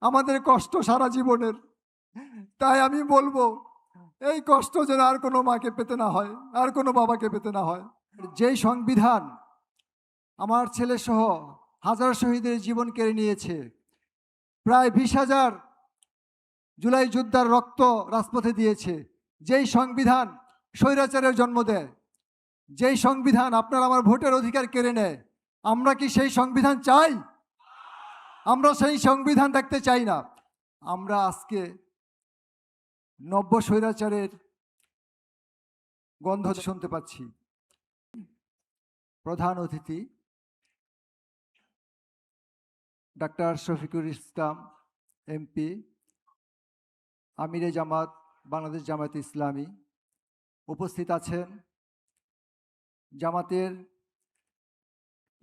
আমাদের কষ্ট সারা জীবনের। তাই আমি বলবো এই কষ্ট যেন আর কোনো মাকে পেতে না হয়, আর কোনো বাবাকে পেতে না হয়। যেই সংবিধান আমার ছেলে সহ হাজার শহীদের জীবন কেড়ে নিয়েছে, প্রায় 20,000 জুলাই যোদ্ধার রক্ত রাজপথে দিয়েছে, যেই সংবিধান স্বৈরাচারের জন্ম দেয়, যেই সংবিধান আপনার আমার ভোটের অধিকার কেড়ে নেয়, আমরা কি সেই সংবিধান চাই? আমরা সেই সংবিধান দেখতে চাই না। আমরা আজকে নব্য স্বৈরাচারের গন্ধ শুনতে পাচ্ছি। প্রধান অতিথি ডাক্তার শফিকুল ইসলাম এমপি, আমিরে জামাত, বাংলাদেশ জামায়াত ইসলামী, উপস্থিত আছেন জামাতের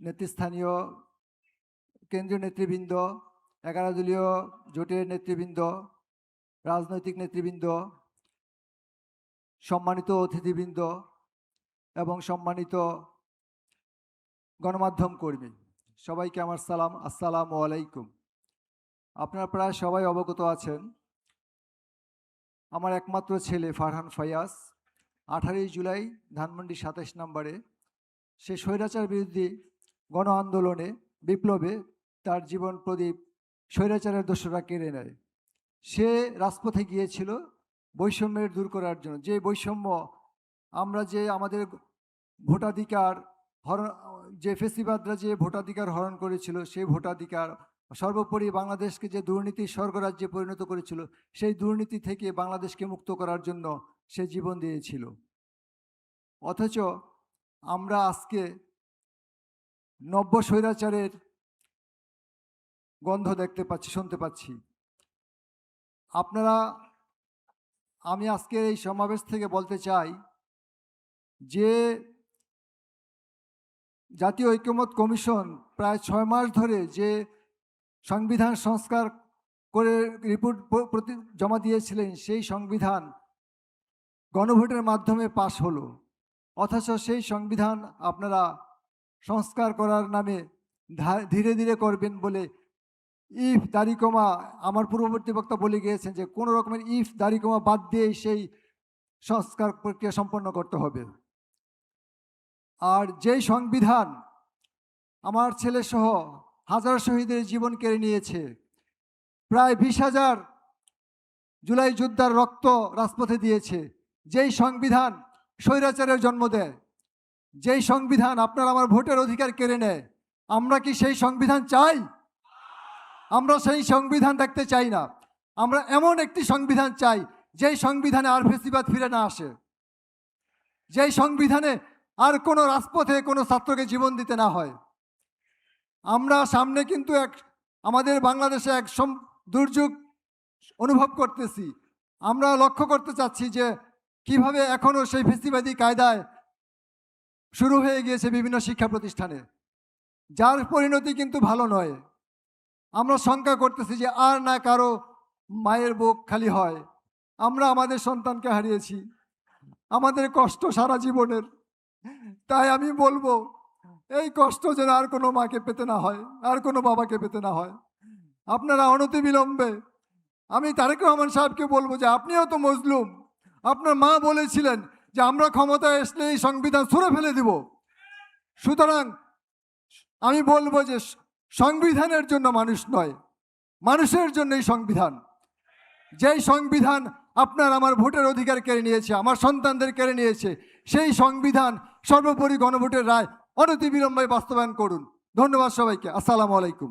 নেতৃস্থানীয় কেন্দ্রীয় নেতৃবৃন্দ, 11 দলীয় জোটের নেতৃবৃন্দ, রাজনৈতিক নেতৃবৃন্দ, সম্মানিত অতিথিবৃন্দ এবং সম্মানিত গণমাধ্যম কর্মী, সবাইকে আমার সালাম, আসসালামু আলাইকুম। আপনারা প্রায় সবাই অবগত আছেন, আমার একমাত্র ছেলে ফারহান ফায়াজ 18 জুলাই ধানমন্ডি 27 নম্বরে সে স্বৈরাচার বিরোধী গণ আন্দোলনে বিপ্লবে তার জীবন প্রদীপ স্বৈরাচারের দোসররা কেড়ে নেয়। সে রাজপথে গিয়েছিল বৈষম্যের দূর করার জন্য। যে বৈষম্য আমরা যে আমাদের ভোটাধিকার হরণ, যে ফেসিবাদরা যে ভোটাধিকার হরণ করেছিল, সেই ভোটাধিকার সর্বোপরি বাংলাদেশকে যে দুর্নীতি স্বর্গরাজ্যে পরিণত করেছিল, সেই দুর্নীতি থেকে বাংলাদেশকে মুক্ত করার জন্য সে জীবন দিয়েছিল। অথচ আমরা আজকে নব্য স্বৈরাচারের গন্ধ দেখতে পাচ্ছি, শুনতে পাচ্ছি। আপনারা, আমি আজকে এই সমাবেশ থেকে বলতে চাই যে জাতীয় ঐক্যমত্য কমিশন প্রায় 6 মাস ধরে যে সংবিধান সংস্কার করে রিপোর্ট জমা দিয়েছিলেন, সেই সংবিধান গণভোটের মাধ্যমে পাশ হলো। অথচ সেই সংবিধান আপনারা সংস্কার করার নামে ধীরে ধীরে করবেন বলে ইফ দাড়িকমা, আমার পূর্ববর্তী বক্তা বলে গিয়েছেন যে কোনো রকমের ইফ দাড়িকমা বাদ দিয়ে সেই সংস্কার প্রক্রিয়া সম্পন্ন করতে হবে। আর যেই সংবিধান আমার ছেলে সহ হাজার শহীদের জীবন কেড়ে নিয়েছে, প্রায় 20,000 জুলাই যোদ্ধার রক্ত রাজপথে দিয়েছে, যেই সংবিধান স্বৈরাচারের জন্ম দেয়, যেই সংবিধান আপনার আমার ভোটের অধিকার কেড়ে নেয়, আমরা কি সেই সংবিধান চাই? আমরা সেই সংবিধান দেখতে চাই না। আমরা এমন একটি সংবিধান চাই যেই সংবিধানে আর ফেসিবাদ ফিরে না আসে, যেই সংবিধানে আর কোনো রাজপথে কোনো ছাত্রকে জীবন দিতে না হয়। আমরা সামনে কিন্তু আমাদের বাংলাদেশে এক দুর্যোগ অনুভব করতেছি। আমরা লক্ষ্য করতে চাচ্ছি যে কিভাবে এখনো সেই ফেসিবাদী কায়দায় শুরু হয়ে গিয়েছে বিভিন্ন শিক্ষা প্রতিষ্ঠানে, যার পরিণতি কিন্তু ভালো নয়। আমরা শঙ্কা করতেছি যে আর না কারো মায়ের বুক খালি হয়। আমরা আমাদের সন্তানকে হারিয়েছি, আমাদের কষ্ট সারা জীবনের। তাই আমি বলবো এই কষ্ট যেন আর কোনো মাকে পেতে না হয়, আর কোনো বাবাকে পেতে না হয়। আপনারা অনতিবিলম্বে, আমি তারেক রহমান সাহেবকে বলবো যে আপনিও তো মজলুম। আপনার মা বলেছিলেন যে আমরা ক্ষমতায় আসলে এই সংবিধান ছুঁড়ে ফেলে দিব। সুতরাং আমি বলবো যে সংবিধানের জন্য মানুষ নয়, মানুষের জন্য এই সংবিধান। যেই সংবিধান আপনার আমার ভোটের অধিকার কেড়ে নিয়েছে, আমার সন্তানদের কেড়ে নিয়েছে, সেই সংবিধান সর্বোপরি গণভোটের রায় অনতিবিলম্বে বাস্তবায়ন করুন। ধন্যবাদ সবাইকে। আসসালামু আলাইকুম।